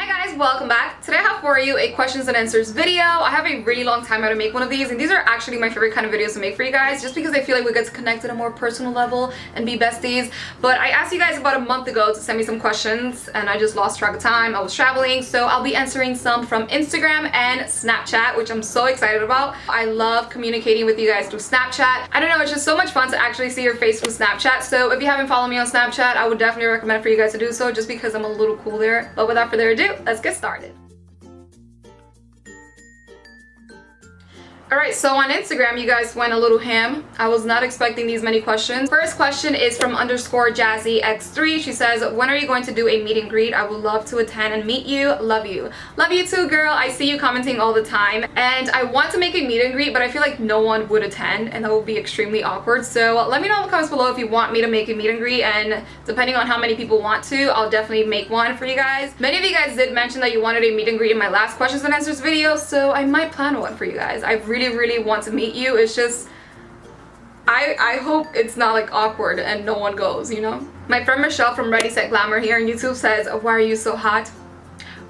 Guys, welcome back. Today I have for you a questions and answers video. I have a really long time how to make one of these, and these are actually my favorite kind of videos to make for you guys, just because I feel like we get to connect at a more personal level and be besties. But I asked you guys about a month ago to send me some questions, and I just lost track of time. I was traveling, so I'll be answering some from Instagram and Snapchat, which I'm so excited about. I love communicating with you guys through Snapchat. I don't know, it's just so much fun to actually see your face through Snapchat. So if you haven't followed me on Snapchat, I would definitely recommend for you guys to do so, just because I'm a little cool there. But without further ado, let's get started. Alright, so on Instagram, you guys went a little ham. I was not expecting these many questions. First question is from _JazzyX3. She says, when are you going to do a meet and greet? I would love to attend and meet you. Love you. Love you too, girl. I see you commenting all the time. And I want to make a meet and greet, but I feel like no one would attend, and that would be extremely awkward. So let me know in the comments below if you want me to make a meet and greet, and depending on how many people want to, I'll definitely make one for you guys. Many of you guys did mention that you wanted a meet and greet in my last questions and answers video, so I might plan one for you guys. I really want to meet you. It's just I hope it's not like awkward and no one goes, you know. My friend Michelle from Ready Set Glamour here on YouTube says, why are you so hot?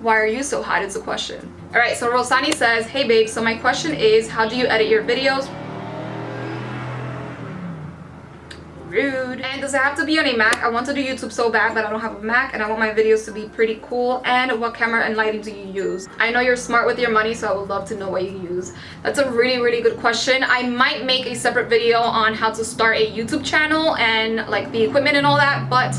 Why are you so hot? It's a question. All right, so Rosani says, hey babe, so my question is, how do you edit your videos? Rude. And does it have to be on a Mac? I want to do YouTube so bad, but I don't have a Mac, and I want my videos to be pretty cool. And what camera and lighting do you use? I know you're smart with your money, so I would love to know what you use. That's a really good question. I might make a separate video on how to start a YouTube channel and like the equipment and all that, but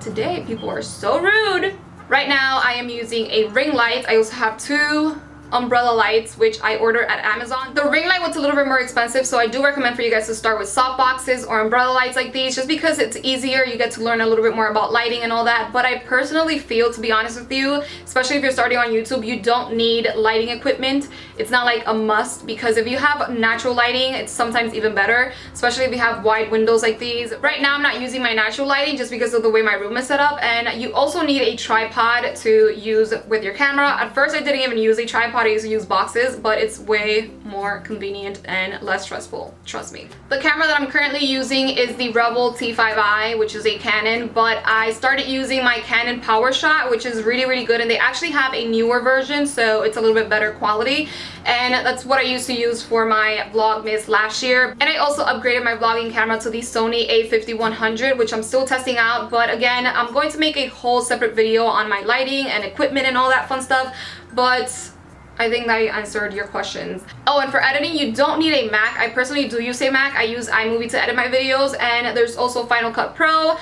today people are so rude. Right now I am using a ring light. I also have two umbrella lights, which I ordered at Amazon. The ring light was a little bit more expensive, so I do recommend for you guys to start with soft boxes or umbrella lights like these, just because it's easier. You get to learn a little bit more about lighting and all that. But I personally feel, to be honest with you, especially if you're starting on YouTube, you don't need lighting equipment. It's not like a must, because if you have natural lighting, it's sometimes even better, especially if you have wide windows like these. Right now I'm not using my natural lighting just because of the way my room is set up, and you also need a tripod to use with your camera. At first I didn't even use a tripod. I used to use boxes, but it's way more convenient and less stressful, trust me. The camera that I'm currently using is the Rebel T5i, which is a Canon, but I started using my Canon PowerShot, which is really good, and they actually have a newer version, so it's a little bit better quality, and that's what I used to use for my Vlogmas last year. And I also upgraded my vlogging camera to the Sony a5100, which I'm still testing out, but again, I'm going to make a whole separate video on my lighting and equipment and all that fun stuff. But I think that I answered your questions. Oh, and for editing, you don't need a Mac. I personally do use a Mac. I use iMovie to edit my videos, and there's also Final Cut Pro.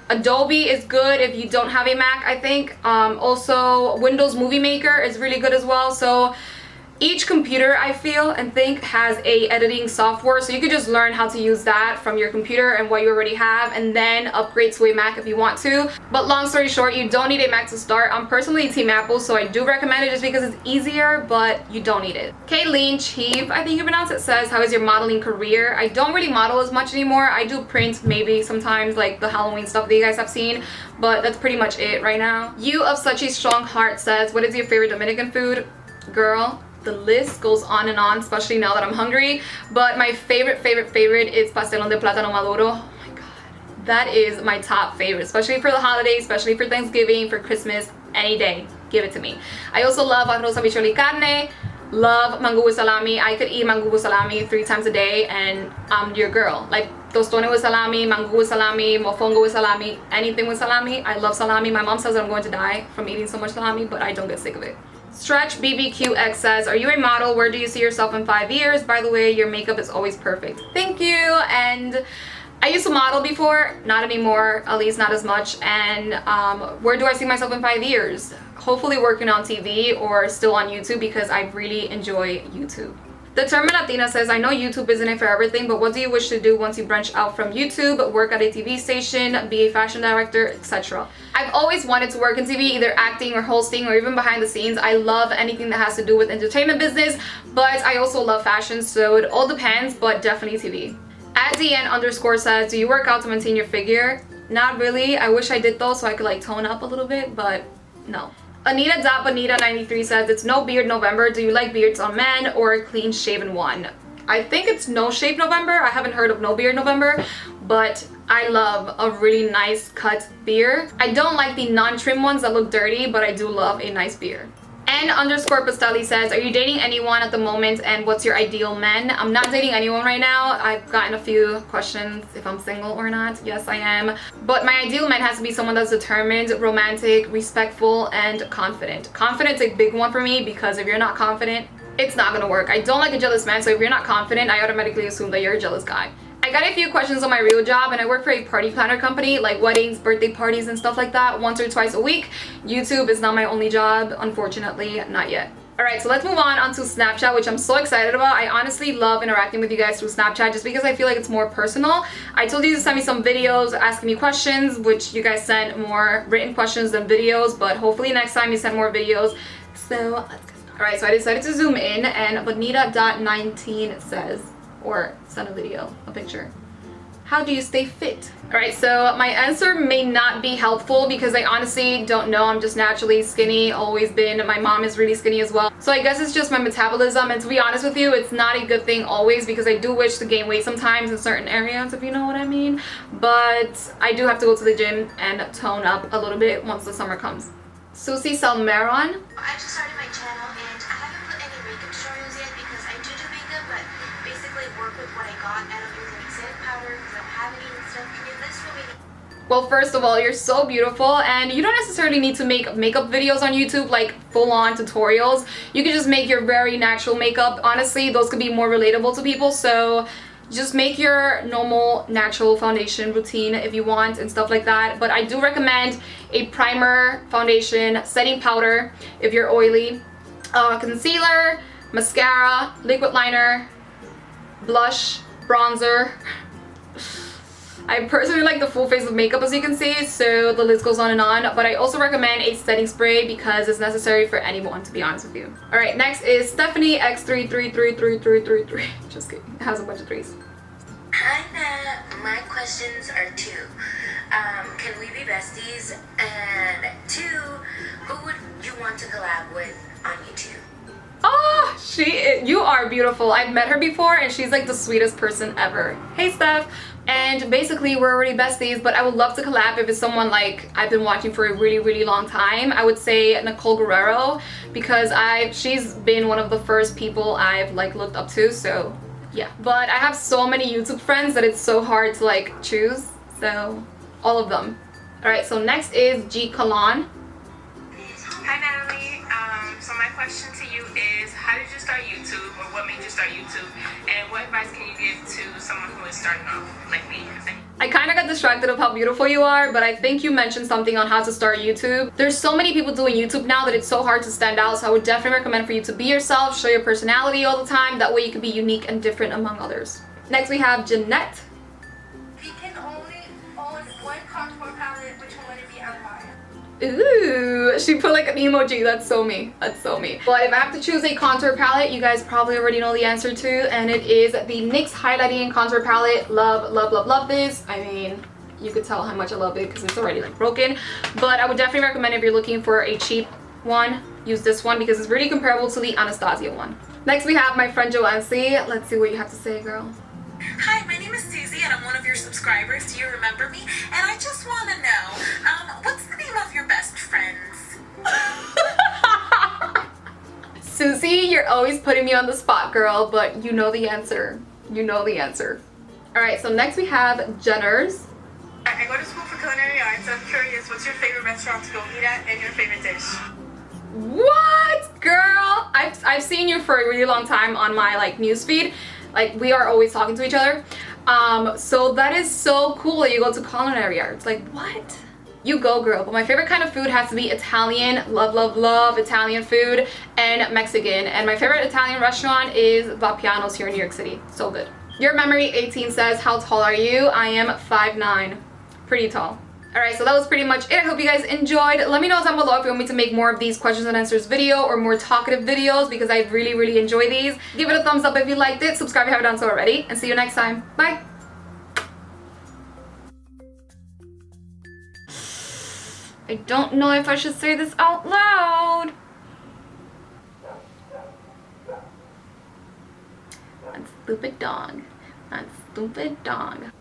Adobe is good if you don't have a Mac, I think. Also, Windows Movie Maker is really good as well. So each computer, I feel and think, has a editing software, so you could just learn how to use that from your computer and what you already have, and then upgrade to a Mac if you want to. But long story short, you don't need a Mac to start. I'm personally Team Apple, so I do recommend it just because it's easier, but you don't need it. Kayleen Cheeve, I think you pronounce it, says, how is your modeling career? I don't really model as much anymore. I do print maybe sometimes, like the Halloween stuff that you guys have seen, but that's pretty much it right now. You of Such a Strong Heart says, what is your favorite Dominican food? Girl, the list goes on and on, especially now that I'm hungry. But my favorite is pastelón de plátano maduro. Oh my god, that is my top favorite, especially for the holidays, especially for Thanksgiving, for Christmas, any day, give it to me. I also love arroz habichuela y carne, love mango with salami. I could eat mango with salami 3 times a day and I'm your girl. Like tostones with salami, mango with salami, mofongo with salami, anything with salami. I love salami. My mom says that I'm going to die from eating so much salami, but I don't get sick of it. Stretch BBQX says, are you a model? Where do you see yourself in 5 years? By the way, your makeup is always perfect. Thank you. And I used to model before, not anymore, at least not as much. And where do I see myself in 5 years? Hopefully working on TV or still on YouTube, because I really enjoy YouTube. Determined Latina says, I know YouTube isn't it for everything, but what do you wish to do once you branch out from YouTube, work at a TV station, be a fashion director, etc.? I've always wanted to work in TV, either acting or hosting or even behind the scenes. I love anything that has to do with entertainment business, but I also love fashion, so it all depends, but definitely TV. @DN_ says, do you work out to maintain your figure? Not really. I wish I did though, so I could like tone up a little bit, but no. Anita.Bonita93 says, it's no beard November. Do you like beards on men or a clean shaven one? I think it's no shave November. I haven't heard of no beard November, but I love a really nice cut beard. I don't like the non-trim ones that look dirty, but I do love a nice beard. And underscore Pastelli says, are you dating anyone at the moment and what's your ideal man? I'm not dating anyone right now. I've gotten a few questions if I'm single or not. Yes, I am. But my ideal man has to be someone that's determined, romantic, respectful, and confident. Confident's a big one for me because if you're not confident, it's not gonna work. I don't like a jealous man, so if you're not confident, I automatically assume that you're a jealous guy. I got a few questions on my real job, and I work for a party planner company, like weddings, birthday parties, and stuff like that, once or twice a week. YouTube is not my only job, unfortunately, not yet. Alright, so let's move on to Snapchat, which I'm so excited about. I honestly love interacting with you guys through Snapchat just because I feel like it's more personal. I told you to send me some videos asking me questions, which you guys sent more written questions than videos, but hopefully next time you send more videos. So let's get started. Alright, so I decided to zoom in, and Bonita.19 says, or send a video, a picture. How do you stay fit? Alright, so my answer may not be helpful because I honestly don't know. I'm just naturally skinny, always been. My mom is really skinny as well. So I guess it's just my metabolism, and to be honest with you, it's not a good thing always because I do wish to gain weight sometimes in certain areas, if you know what I mean. But I do have to go to the gym and tone up a little bit once the summer comes. Susie Salmeron. I just started my channel and I haven't put any makeup tutorials yet because I do makeup, but basically work with what I got. I don't use any setting powder because I don't have any and stuff. Can you list for me? Well, first of all, you're so beautiful, and you don't necessarily need to make makeup videos on YouTube, like full-on tutorials. You can just make your very natural makeup. Honestly, those could be more relatable to people, so just make your normal natural foundation routine if you want and stuff like that. But I do recommend a primer, foundation, setting powder if you're oily, concealer, mascara, liquid liner, blush, bronzer. I personally like the full face of makeup, as you can see, so the list goes on and on, but I also recommend a setting spray because it's necessary for anyone, to be honest with you. Alright, next is Stephanie X33333333. Just kidding, it has a bunch of threes. Hi Nat, my questions are two. Can we be besties? And two, who would you want to collab with on YouTube? Oh, you are beautiful. I've met her before and she's like the sweetest person ever. Hey Steph. And basically we're already besties, but I would love to collab if it's someone like I've been watching for a really long time. I would say Nicole Guerrero because she's been one of the first people I've like looked up to, so yeah. But I have so many YouTube friends that it's so hard to like choose, so all of them. Alright, so next is G Kalan. Hi Natalie, so my question to you is, how did you start YouTube, or what made you start YouTube, and what advice can you give to someone who is starting off like me? I kind of got distracted of how beautiful you are, but I think you mentioned something on how to start YouTube. There's so many people doing YouTube now that it's so hard to stand out, so I would definitely recommend for you to be yourself, show your personality all the time, that way you can be unique and different among others. Next we have Jeanette. If you can only own one contour palette, which one would it be and why? Ooh, she put like an emoji. That's so me. That's so me. But if I have to choose a contour palette, you guys probably already know the answer to, and it is the NYX Highlighting and Contour Palette. Love this. I mean, you could tell how much I love it because it's already like broken. But I would definitely recommend if you're looking for a cheap one, use this one because it's really comparable to the Anastasia one. Next we have my friend Joancy. Let's see what you have to say, girl. Hi, my name is Susie and I'm one of your subscribers. Do you remember me? And I just want to know, what's the name of your best friends? Susie, you're always putting me on the spot, girl, but you know the answer. You know the answer. Alright, so next we have Jenner's. I go to school for culinary arts. I'm curious, what's your favorite restaurant to go eat at and your favorite dish? What? Girl, I've seen you for a really long time on my like newsfeed. Like, we are always talking to each other. So that is so cool that you go to culinary arts. Like, what? You go, girl. But my favorite kind of food has to be Italian. Love Italian food, and Mexican. And my favorite Italian restaurant is Vapiano's here in New York City. So good. Your Memory 18 says, how tall are you? I am 5'9". Pretty tall. Alright, so that was pretty much it. I hope you guys enjoyed. Let me know down below if you want me to make more of these questions and answers video or more talkative videos because I really enjoy these. Give it a thumbs up if you liked it. Subscribe if you haven't done so already. And see you next time. Bye! I don't know if I should say this out loud. That stupid dog. That stupid dog.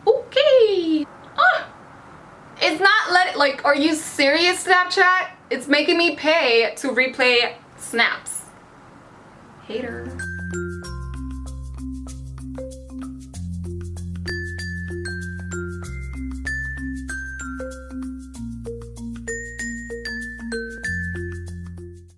Okay. Like, are you serious, Snapchat? It's making me pay to replay snaps. Hater.